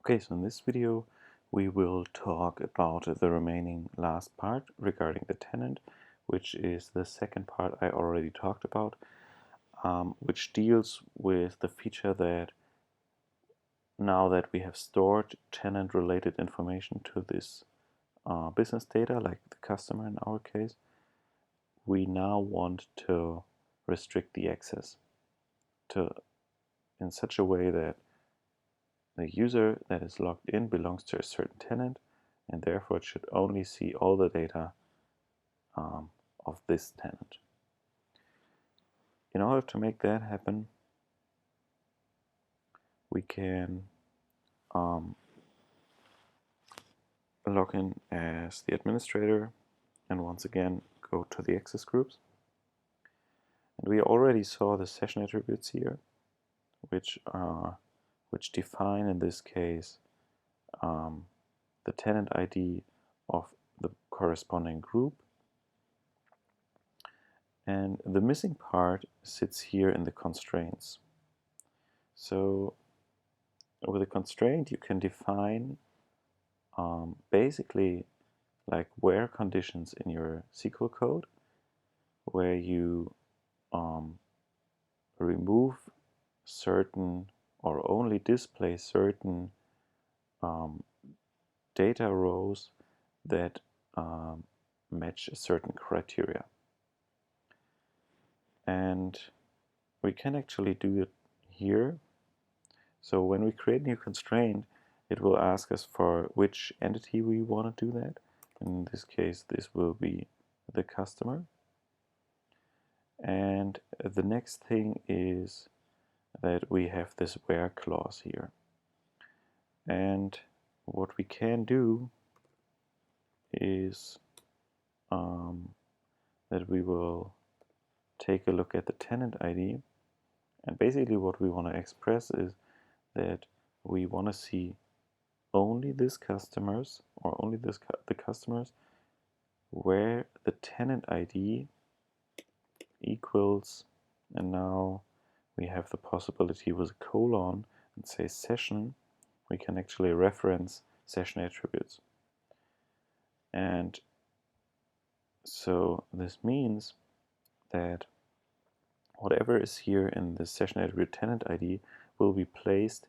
Okay, so in this video we will talk about the remaining last part regarding the tenant, which is the second part I already talked about, which deals with the feature that now that we have stored tenant related information to this business data, like the customer in our case, we now want to restrict the access in such a way that the user that is logged in belongs to a certain tenant, and therefore it should only see all the data of this tenant. In order to make that happen, we can log in as the administrator and once again go to the access groups. And we already saw the session attributes here, which define in this case the tenant ID of the corresponding group. And the missing part sits here in the constraints. So with a constraint you can define basically like where conditions in your SQL code where you remove certain or only display certain data rows that match a certain criteria. And we can actually do it here. So when we create a new constraint, it will ask us for which entity we want to do that. In this case, this will be the customer. And the next thing is that we have this where clause here. And what we can do is that we will take a look at the tenant ID. And basically what we want to express is that we want to see only these customers or only the customers where the tenant ID equals, and now we have the possibility with a colon and say session, we can actually reference session attributes. And so this means that whatever is here in the session attribute tenant ID will be placed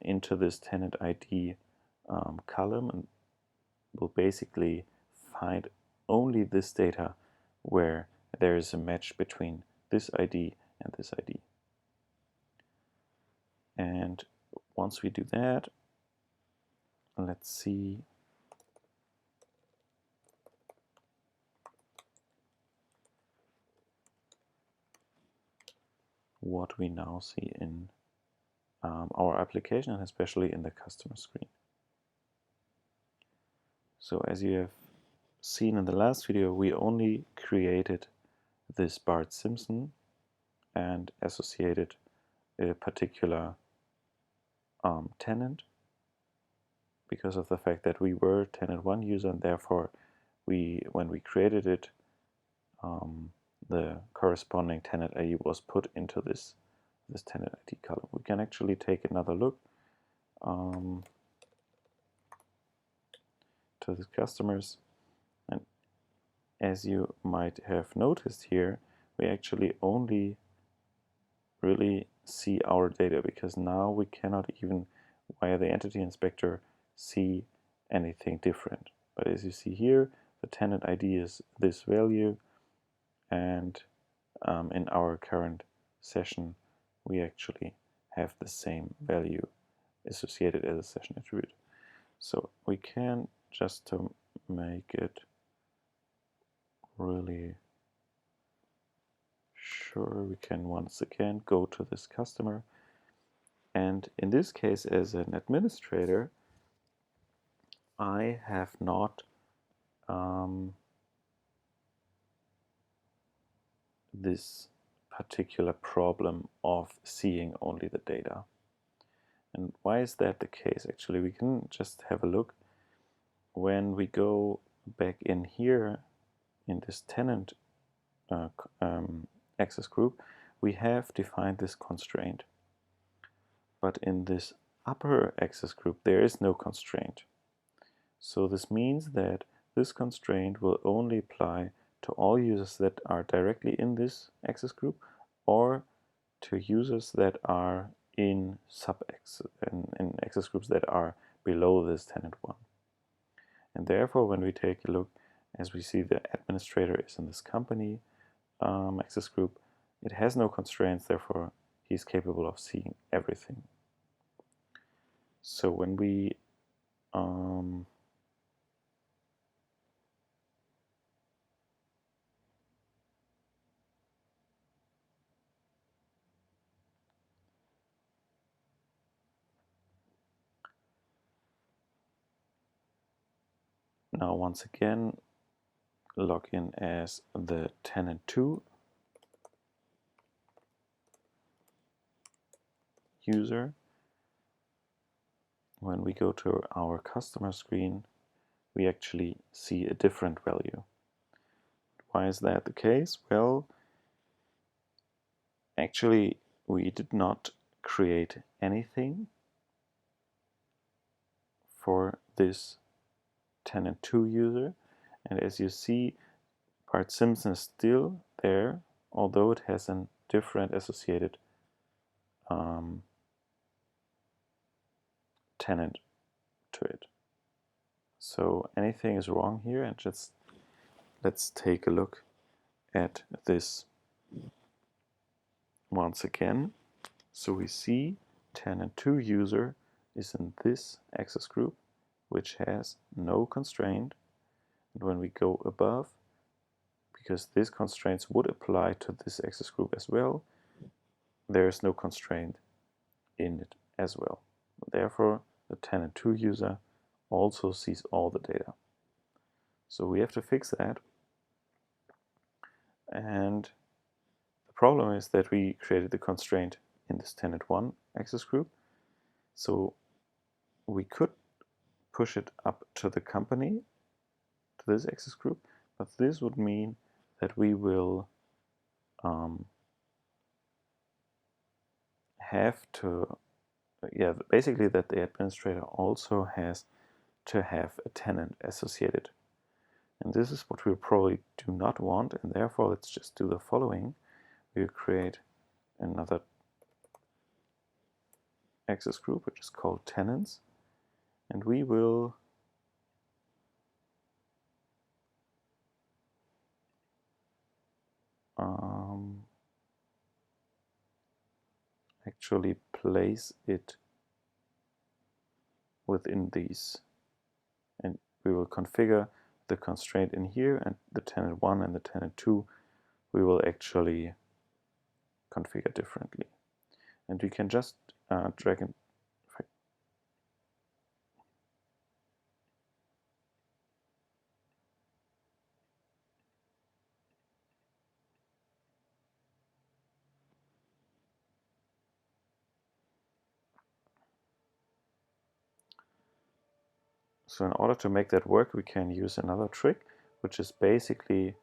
into this tenant ID column and will basically find only this data where there is a match between this ID and this ID. And once we do that, let's see what we now see in our application and especially in the customer screen. So as you have seen in the last video, we only created this Bart Simpson and associated a particular tenant because of the fact that we were tenant 1 user, and therefore when we created it, the corresponding tenant ID was put into this tenant ID column. We can actually take another look to the customers, and as you might have noticed here, we actually only really see our data because now we cannot even via the entity inspector see anything different. But as you see here, the tenant ID is this value, and in our current session we actually have the same value associated as a session attribute. So we can, just to make it really sure, we can once again go to this customer, and in this case as an administrator I have not this particular problem of seeing only the data. And why is that the case? Actually, we can just have a look. When we go back in here in this tenant access group, we have defined this constraint. But in this upper access group, there is no constraint. So this means that this constraint will only apply to all users that are directly in this access group or to users that are in access groups that are below this tenant 1. And therefore, when we take a look, as we see the administrator is in this company access group, it has no constraints, therefore he's capable of seeing everything. So when we now once again log in as the tenant 2 user, when we go to our customer screen, we actually see a different value. Why is that the case? Well, actually, we did not create anything for this tenant 2 user, and as you see, Bart Simpson is still there, although it has a different associated tenant to it. So anything is wrong here, and just let's take a look at this once again. So we see tenant 2 user is in this access group, which has no constraint. And when we go above, because these constraints would apply to this access group as well, there is no constraint in it as well. Therefore, the tenant 2 user also sees all the data. So we have to fix that. And the problem is that we created the constraint in this tenant 1 access group. So we could push it up to the company, to this access group, but this would mean that we will have to, basically that the administrator also has to have a tenant associated. And this is what we probably do not want, and therefore let's just do the following. We'll create another access group, which is called tenants, and we will actually place it within these, and we will configure the constraint in here, and the tenant 1 and the tenant 2 we will actually configure differently. And we can just drag and so in order to make that work, we can use another trick, which is basically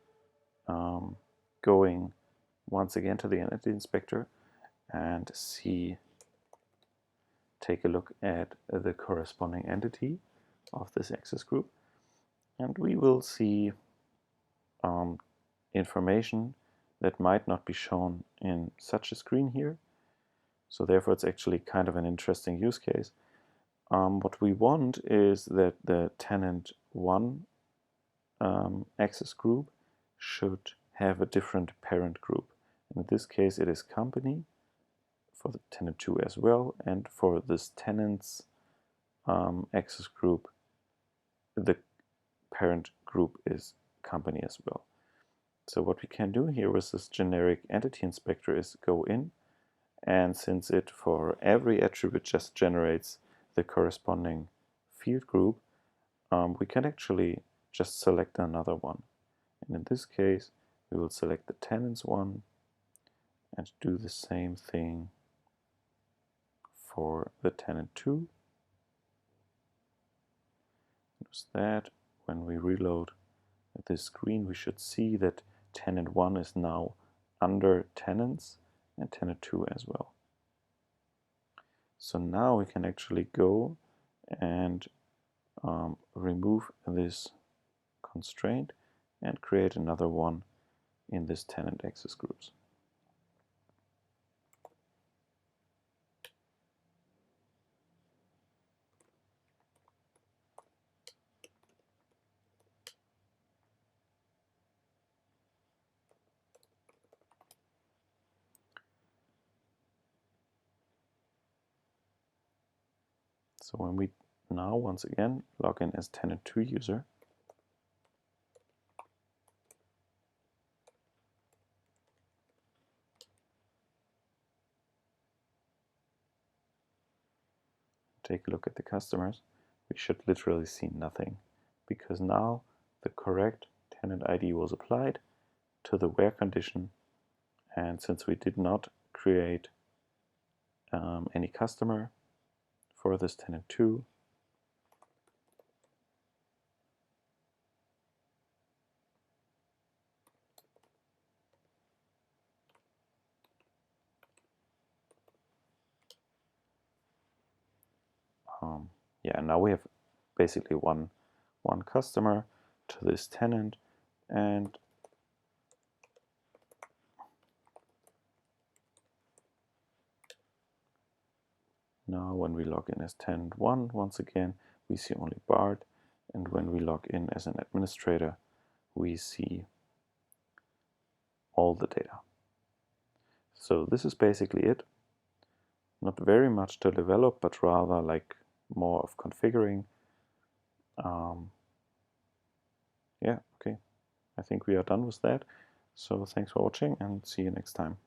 going once again to the entity inspector and take a look at the corresponding entity of this access group, and we will see information that might not be shown in such a screen here. So therefore it's actually kind of an interesting use case. What we want is that the tenant 1 access group should have a different parent group. In this case it is company, for the tenant 2 as well, and for this tenant's access group the parent group is company as well. So what we can do here with this generic entity inspector is go in, and since it for every attribute just generates the corresponding field group, we can actually just select another one. And in this case, we will select the tenants one and do the same thing for the tenant 2. Notice that when we reload this screen, we should see that tenant 1 is now under tenants and tenant 2 as well. So now we can actually go and remove this constraint and create another one in this tenant access groups. So when we now once again log in as tenant2 user, take a look at the customers, we should literally see nothing, because now the correct tenant ID was applied to the where condition, and since we did not create any customer for this tenant2, yeah, now we have basically one customer to this tenant, and now when we log in as tenant1, once again, we see only Bart, and when we log in as an administrator, we see all the data. So this is basically it. Not very much to develop, but rather like more of configuring. Yeah, okay. I think we are done with that. So thanks for watching and see you next time.